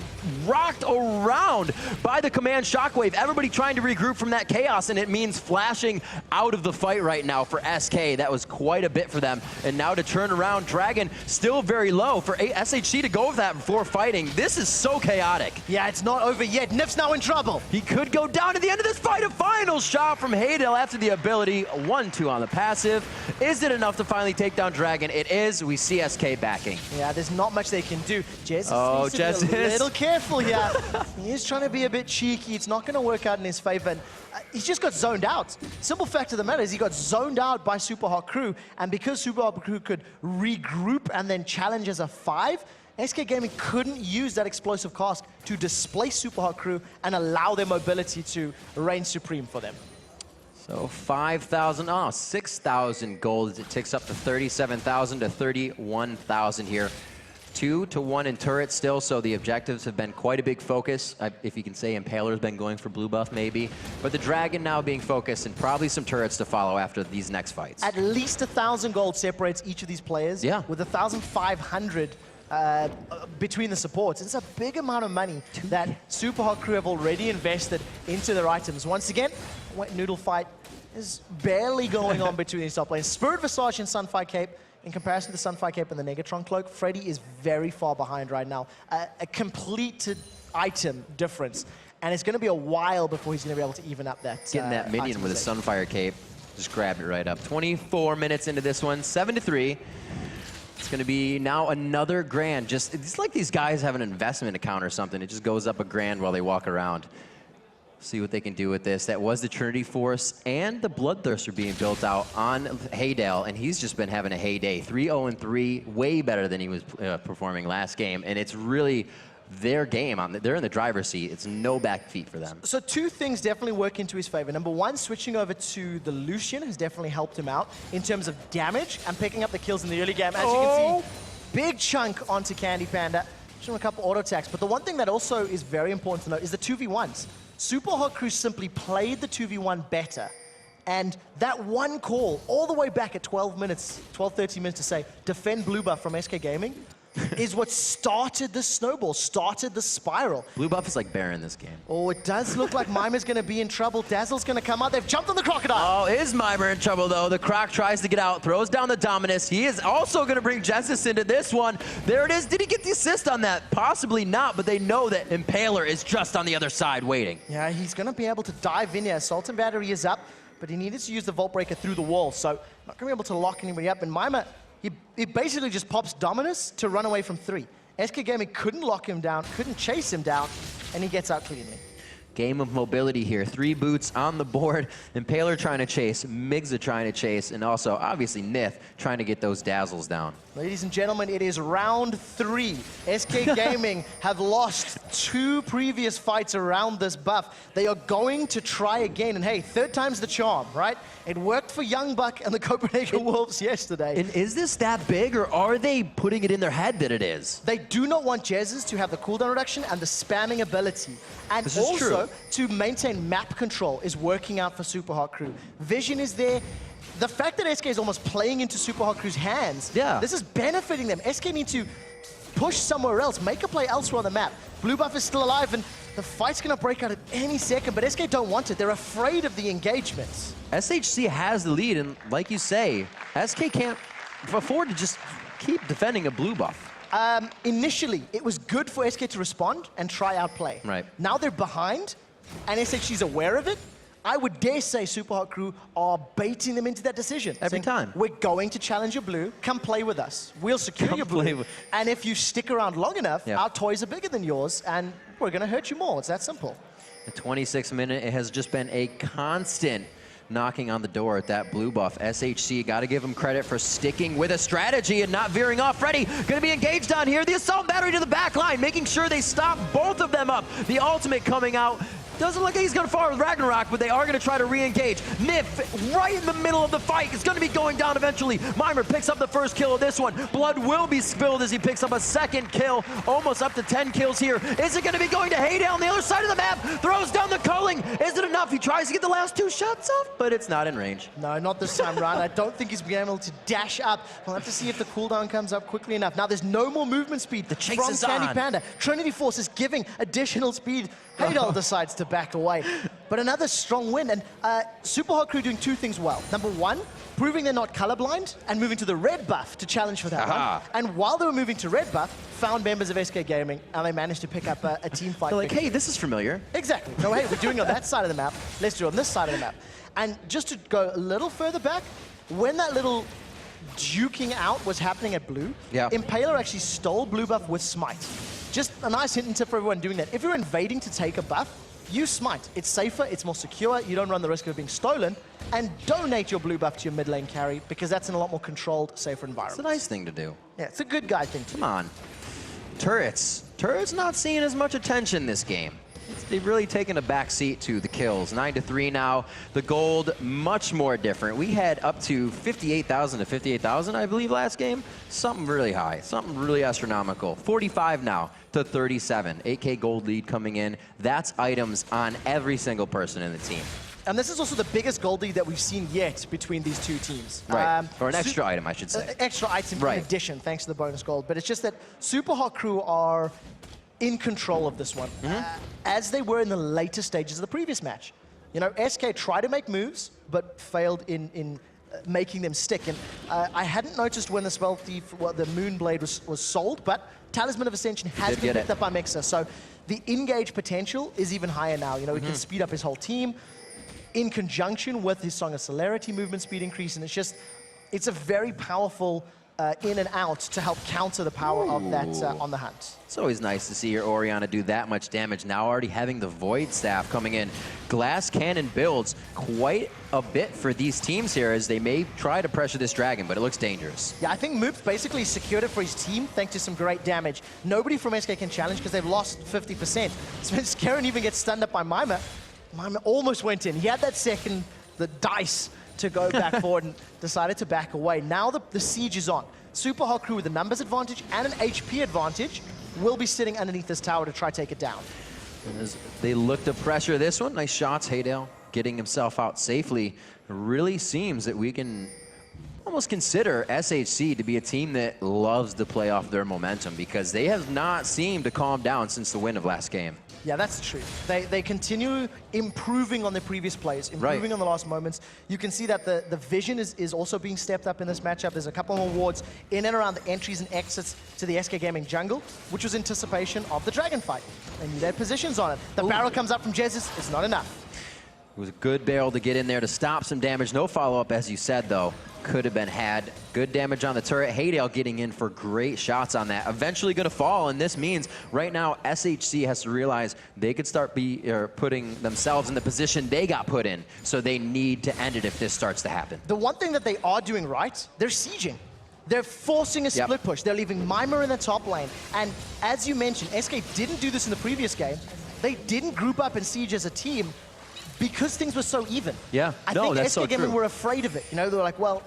rocked around by the command shockwave. Everybody trying to regroup from that chaos, and it means flashing out of the fight right now for SK. That was quite a bit for them. And now to turn around, Dragon still very low for SHC to go with that before fighting. This is so chaotic. Yeah, it's not over yet. Nif's now in trouble. He could go down at the end of this fight. A final shot from Haydel after the ability. 1-2 on the passive. Is it enough to finally take down Dragon? It is. We see SK backing. Yeah, there's not much they can do. Jezzes needs to be a little careful here. He is trying to be a bit cheeky. It's not going to work out in his favor. And, he's just got zoned out. Simple fact of the matter is he got zoned out by Super Hot Crew, and because Super Hot Crew could regroup and then challenge as a 5, SK Gaming couldn't use that explosive cask to displace Super Hot Crew and allow their mobility to reign supreme for them. So 5,000, 6,000 gold as it ticks up to 37,000 to 31,000 here. 2-1 in turrets still, so the objectives have been quite a big focus. If you can say Impaler's been going for blue buff maybe, but the Dragon now being focused and probably some turrets to follow after these next fights. At least 1,000 gold separates each of these players. Yeah. With 1,500 between the supports. It's a big amount of money that Super Hot Crew have already invested into their items. Once again, Wet Noodle fight is barely going on between these top players. Spirit Visage and Sunfire Cape, in comparison to Sunfire Cape and the Negatron Cloak, Freddy is very far behind right now. A completed item difference. And it's going to be a while before he's going to be able to even up that. Getting that minion with a Sunfire Cape. Just grabbed it right up. 24 minutes into this one, 7-3. It's going to be now another grand. It's like these guys have an investment account or something. It just goes up a grand while they walk around. See what they can do with this. That was the Trinity Force and the Bloodthirster being built out on Haydale, and he's just been having a heyday. 3-0-3, way better than he was performing last game, and it's really their game. They're in the driver's seat. It's no back feet for them. So two things definitely work into his favor. Number one, switching over to the Lucian has definitely helped him out in terms of damage and picking up the kills in the early game. As you can see, big chunk onto Candy Panda. Showing a couple auto attacks. But the one thing that also is very important to note is the 2v1s. Super Hot Crew simply played the 2v1 better. And that one call all the way back at 12 minutes, 13 minutes to say, defend blue buff from SK Gaming, is what started the snowball, started the spiral. Blue buff is like Baron this game. Oh, it does look like Mimer's going to be in trouble. Dazzle's going to come out. They've jumped on the Crocodile. Oh, is Mimer in trouble, though? The Croc tries to get out, throws down the Dominus. He is also going to bring Genesis into this one. There it is. Did he get the assist on that? Possibly not, but they know that Impaler is just on the other side waiting. Yeah, he's going to be able to dive in here. Assault and Battery is up, but he needed to use the Vault Breaker through the wall, so not going to be able to lock anybody up. And Mimer, he basically just pops Dominus to run away from 3. SK Gaming couldn't lock him down, couldn't chase him down, and he gets out cleanly. Game of mobility here. 3 boots on the board. Impaler trying to chase, Migza trying to chase, and also, obviously, Nith trying to get those dazzles down. Ladies and gentlemen, it is round 3. SK Gaming have lost 2 previous fights around this buff. They are going to try again, and hey, 3rd time's the charm, right? It worked for Young Buck and the Copenhagen Wolves yesterday. And is this that big, or are they putting it in their head that it is? They do not want Jezzes to have the cooldown reduction and the spamming ability. And This is also, true. to maintain map control is working out for Super Hot Crew. Vision is there. The fact that SK is almost playing into Super Hot Crew's hands, this is benefiting them. SK need to push somewhere else, make a play elsewhere on the map. Blue buff is still alive, and the fight's going to break out at any second, but SK don't want it. They're afraid of the engagements. SHC has the lead, and like you say, SK can't afford to just keep defending a blue buff. Initially, it was good for SK to respond and try outplay. Right. Now they're behind, and SHC's aware of it. I would dare say Super Hot Crew are baiting them into that decision. Every saying, time. We're going to challenge your blue. Come play with us. We'll secure your blue. And if you stick around long enough, our toys are bigger than yours, and we're going to hurt you more. It's that simple. The 26th minute, it has just been a constant knocking on the door at that blue buff. SHC, got to give him credit for sticking with a strategy and not veering off. Freddy going to be engaged on here. The assault battery to the back line, making sure they stop both of them up. The ultimate coming out. Doesn't look like he's going to fall with Ragnarok, but they are going to try to re-engage. Nif, right in the middle of the fight, is going to be going down eventually. Mimer picks up the first kill of this one. Blood will be spilled as he picks up a second kill. Almost up to 10 kills here. Is it going to be going to Haydale on the other side of the map? Throws down the culling. Is it enough? He tries to get the last 2 shots off, but it's not in range. No, not this time round. I don't think he's been able to dash up. We'll have to see if the cooldown comes up quickly enough. Now, there's no more movement speed The chase from is Candy on. Panda. Trinity Force is giving additional speed. Haydale decides to back away. But another strong win, and Super Hot Crew doing 2 things well. Number 1, proving they're not colorblind and moving to the red buff to challenge for that one. And while they were moving to red buff, found members of SK Gaming, and they managed to pick up a team fight. They're like, hey, this is familiar. Exactly. No, hey, we're doing it on that side of the map. Let's do it on this side of the map. And just to go a little further back, when that little duking out was happening at blue, Impaler actually stole blue buff with Smite. Just a nice hint and tip for everyone doing that. If you're invading to take a buff, use Smite. It's safer, it's more secure, you don't run the risk of being stolen, and donate your blue buff to your mid lane carry, because that's in a lot more controlled, safer environment. It's a nice thing to do. Yeah, it's a good guy thing to do. Come on. Turrets. Turrets not seeing as much attention this game. they've really taken a back seat to the kills. 9-3 now. The gold, much more different. We had up to 58,000 to 58,000, I believe, last game. Something really high, something really astronomical. 45 now to 37. 8K gold lead coming in. That's items on every single person in the team. And this is also the biggest gold lead that we've seen yet between these two teams. Right, or an extra item, I should say. Extra item Right. in addition, thanks to the bonus gold. But it's just that Super Hot Crew are in control of this one, as they were in the later stages of the previous match. You know, SK tried to make moves, but failed in making them stick. And I hadn't noticed when the Spell Thief, the Moonblade was sold, but Talisman of Ascension has been picked up by Mixer. So the engage potential is even higher now. You know, he can speed up his whole team in conjunction with his Song of Celerity movement speed increase. And it's a very powerful in and out to help counter the power of that on the hunt. It's always nice to see your Orianna do that much damage. Now already having the Void Staff coming in. Glass Cannon builds quite a bit for these teams here as they may try to pressure this dragon, but it looks dangerous. Yeah, I think Moops basically secured it for his team thanks to some great damage. Nobody from SK can challenge because they've lost 50%. So when Skaran even gets stunned up by Mima, Mima almost went in. He had that second, the dice to go back forward and decided to back away. Now the siege is on. Super Hot Crew with a numbers advantage and an HP advantage will be sitting underneath this tower to try to take it down. And as they look to pressure this one, nice shots. Haydale getting himself out safely. It really seems that we can almost consider SHC to be a team that loves to play off their momentum because they have not seemed to calm down since the win of last game. Yeah, that's true. They continue improving on their previous plays, improving on the last moments. You can see that the vision is also being stepped up in this matchup. There's a couple more wards in and around the entries and exits to the SK Gaming jungle, which was anticipation of the dragon fight. And they had positions on it. The barrel comes up from Jez's. It's not enough. It was a good barrel to get in there to stop some damage. No follow-up, as you said, though. Could have been had. Good damage on the turret. Haydale getting in for great shots on that. Eventually going to fall, and this means right now SHC has to realize they could start putting themselves in the position they got put in. So they need to end it if this starts to happen. The one thing that they are doing right, they're sieging. They're forcing a split push. They're leaving Mima in the top lane. And as you mentioned, SK didn't do this in the previous game. They didn't group up and siege as a team because things were so even. Yeah, I think SK Gaming were afraid of it. You know, they were like, well,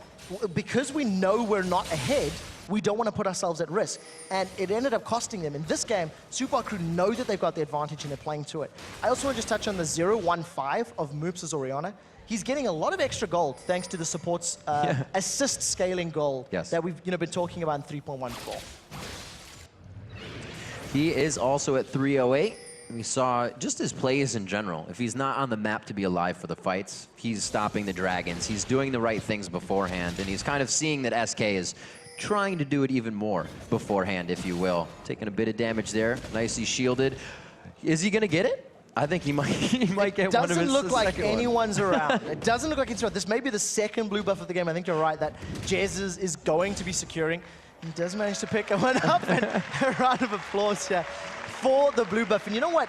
because we know we're not ahead, we don't want to put ourselves at risk. And it ended up costing them. In this game, Super Crew know that they've got the advantage and they're playing to it. I also want to just touch on the 0-1-5 of Moops' Orianna. He's getting a lot of extra gold thanks to the support's assist scaling goal that we've been talking about in 3.14. He is also at 308. We saw just his plays in general. If he's not on the map to be alive for the fights, he's stopping the dragons. He's doing the right things beforehand, and he's kind of seeing that SK is trying to do it even more beforehand, if you will. Taking a bit of damage there, nicely shielded. Is he gonna get it? I think he might get one of his. Doesn't look like anyone's around. It doesn't look like it's around. This may be the second blue buff of the game. I think you're right that Jez is going to be securing. He does manage to pick one up, and a round of applause here for the blue buff. And you know what?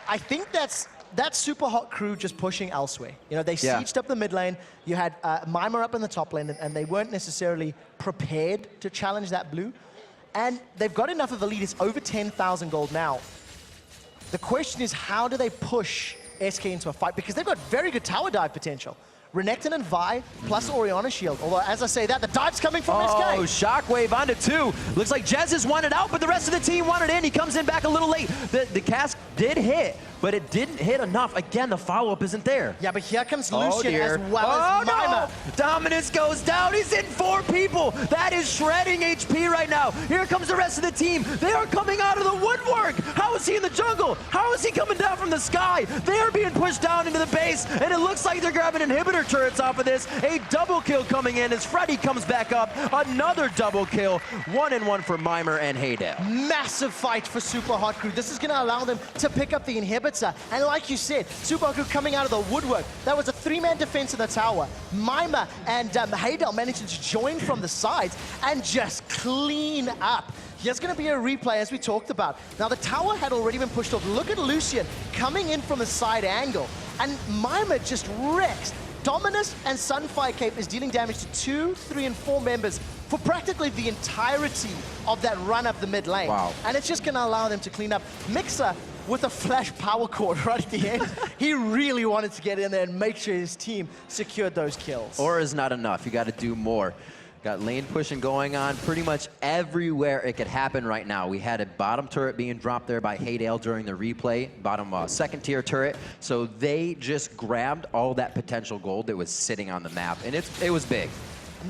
I think that's Super Hot Crew just pushing elsewhere. You know, they sieged up the mid lane. You had Mima up in the top lane, and they weren't necessarily prepared to challenge that blue. And they've got enough of a lead. It's over 10,000 gold now. The question is, how do they push SK into a fight? Because they've got very good tower dive potential. Renekton and Vi, plus Orianna shield. Although, as I say that, the dive's coming from SK. Oh, Shockwave onto 2. Looks like Jez has wanted out, but the rest of the team wanted in. He comes in back a little late. The cast did hit, but it didn't hit enough. Again, the follow-up isn't there. Yeah, but here comes Lucian as well as Mima. No. Dominance goes down. He's in 4 people. That is shredding HP right now. Here comes the rest of the team. They are coming out of the woodwork. How is he in the jungle? How is he coming down from the sky? They are being pushed down into the base, and it looks like they're grabbing inhibitor turrets off of this. A double kill coming in as Freddy comes back up. Another double kill. 1-1 for Mimer and Haydale. Massive fight for Super Hot Crew. This is going to allow them to pick up the inhibitor. And like you said, Super Hot Crew coming out of the woodwork. That was a 3-man defense in the tower. Mima and Haydale managing to join from the sides and just clean up. Here's going to be a replay, as we talked about. Now, the tower had already been pushed off. Look at Lucian coming in from a side angle. And Mima just wrecks. Dominus and Sunfire Cape is dealing damage to 2, 3, and 4 members for practically the entirety of that run up the mid lane. Wow. And it's just going to allow them to clean up. Mixer with a flash power chord right at the end. He really wanted to get in there and make sure his team secured those kills. Or is not enough. You got to do more. Got lane pushing going on pretty much everywhere it could happen right now. We had a bottom turret being dropped there by Haydale during the replay, bottom second tier turret. So they just grabbed all that potential gold that was sitting on the map, and it was big.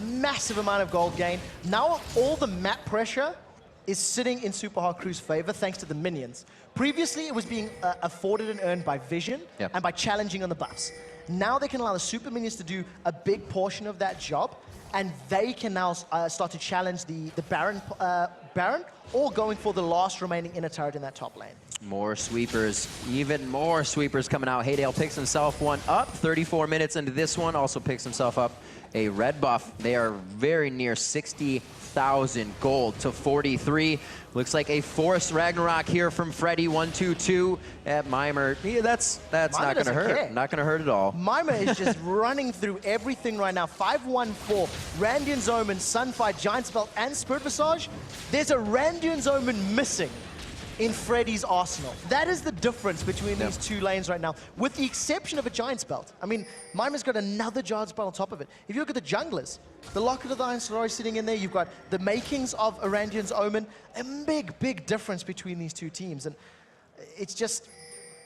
Massive amount of gold gain. Now all the map pressure is sitting in Super Hot Crew's favor thanks to the minions. Previously, it was being afforded and earned by vision and by challenging on the buffs. Now they can allow the super minions to do a big portion of that job, and they can now start to challenge the Baron, or going for the last remaining inner turret in that top lane. More sweepers, even more sweepers coming out. Haydale picks himself one up, 34 minutes into this one, also picks himself up a red buff. They are very near 60,000 gold to 43. Looks like a forced Ragnarok here from Freddy, 1-2-2 at Mimer. Yeah, that's not going to hurt. Care. Not going to hurt at all. Mimer is just running through everything right now. 5-1-4, Randian's Omen, Sunfight, Giant's Belt, and Spirit Visage. There's a Randian's Omen missing in Freddy's arsenal. That is the difference between these two lanes right now, with the exception of a Giant's Belt. I mean, Mimer's got another Giant's Belt on top of it. If you look at the junglers, the Locket of the Iron Solari sitting in there, you've got the makings of a Randian's Omen, a big, big difference between these two teams. And it's just,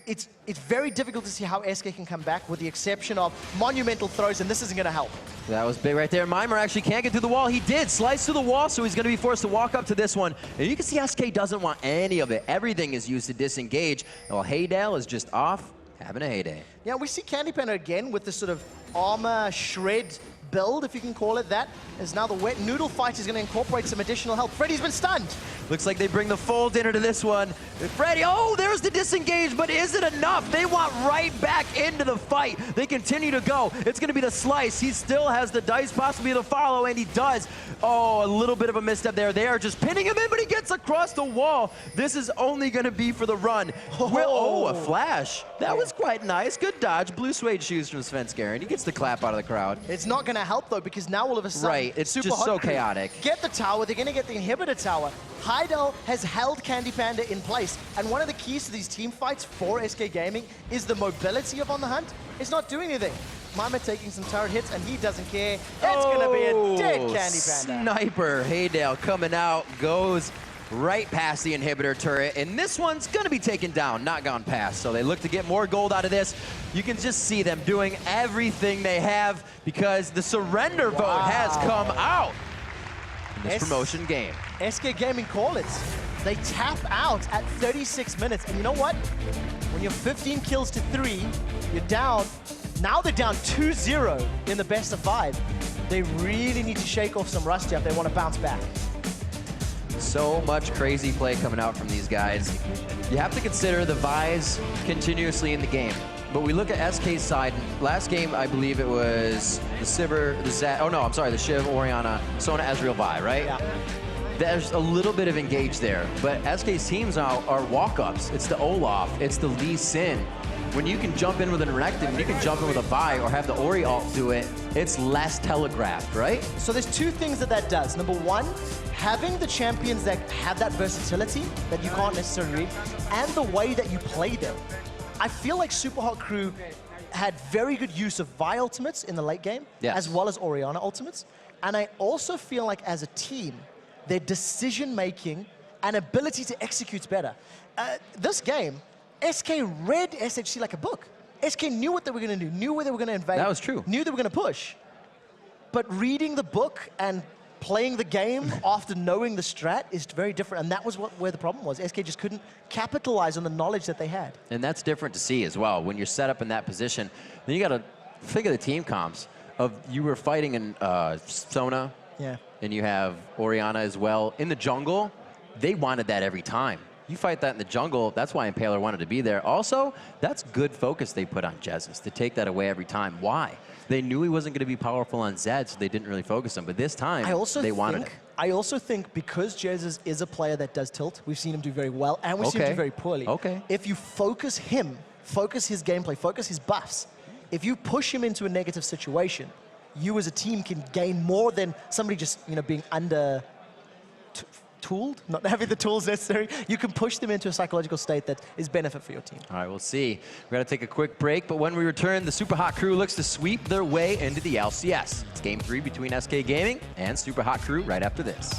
it's very difficult to see how SK can come back, with the exception of monumental throws, and this isn't going to help. That was big right there. Mimer actually can't get through the wall. He did slice through the wall, so he's going to be forced to walk up to this one. And you can see SK doesn't want any of it. Everything is used to disengage. Well, Haydale is just off, having a heyday. Yeah, we see Candy Panda again with this sort of armor shred build, if you can call it that, as now the wet noodle fight is going to incorporate some additional help. Freddy's been stunned. Looks like they bring the full dinner to this one. Freddy, oh, there's the disengage, but is it enough? They want right back into the fight. They continue to go. It's going to be the slice. He still has the dice, possibly the follow, and he does. Oh, a little bit of a misstep there. They are just pinning him in, but he gets across the wall. This is only going to be for the run. Oh, a flash. That was quite nice. Good dodge. Blue suede shoes from Svenskeren. He gets the clap out of the crowd. It's not going to help, though, because now all of a sudden, right, it's just so chaotic. Get the tower. They're going to get the inhibitor tower. Haydale has held Candy Panda in place, and one of the keys to these team fights for SK Gaming is the mobility of On the Hunt. It's not doing anything. Mimer taking some turret hits, and he doesn't care. That's going to be a dead Candy Panda. Sniper Haydale coming out, goes right past the inhibitor turret, and this one's going to be taken down, not gone past. So they look to get more gold out of this. You can just see them doing everything they have, because the surrender vote has come out in this promotion game. SK Gaming call it. They tap out at 36 minutes, and you know what? When you're 15 kills to 3, you're down. Now they're down 2-0 in the best of 5. They really need to shake off some rust if they want to bounce back. So much crazy play coming out from these guys. You have to consider the Vi's continuously in the game. But we look at SK's side. Last game, I believe it was the Sivir, the Zed, oh no, I'm sorry, the Shiv, Orianna, Sona, Ezreal, Vi, right? Yeah. There's a little bit of engage there. But SK's teams now are walk-ups. It's the Olaf, it's the Lee Sin. When you can jump in with an Renekton, when you can jump in with a Vi or have the Ori ult do it, it's less telegraphed, right? So there's two things that does. Number one, having the champions that have that versatility that you can't necessarily read, and the way that you play them. I feel like Super Hot Crew had very good use of Vi ultimates in the late game, as well as Orianna ultimates. And I also feel like as a team, their decision-making and ability to execute's better. This game, SK read SHC like a book. SK knew what they were going to do, knew where they were going to invade. That was true. Knew they were going to push. But reading the book and playing the game after knowing the strat is very different, and that was where the problem was. SK just couldn't capitalize on the knowledge that they had. And that's different to see as well. When you're set up in that position, then you got to think of the team comps. Of you were fighting in Sona, and you have Orianna as well. In the jungle, they wanted that every time. You fight that in the jungle, that's why Impaler wanted to be there. Also, that's good focus they put on Jesus, to take that away every time. Why? They knew he wasn't going to be powerful on Zed, so they didn't really focus him. But this time, they wanted it. I also think because Jesus is a player that does tilt, we've seen him do very well, and we've seen him do very poorly. If you focus him, focus his gameplay, focus his buffs, if you push him into a negative situation, you as a team can gain more than somebody just being under tooled, not having the tools necessary, you can push them into a psychological state that is benefit for your team. All right, we'll see. We're going to take a quick break, but when we return, the Super Hot Crew looks to sweep their way into the LCS. It's Game 3 between SK Gaming and Super Hot Crew right after this.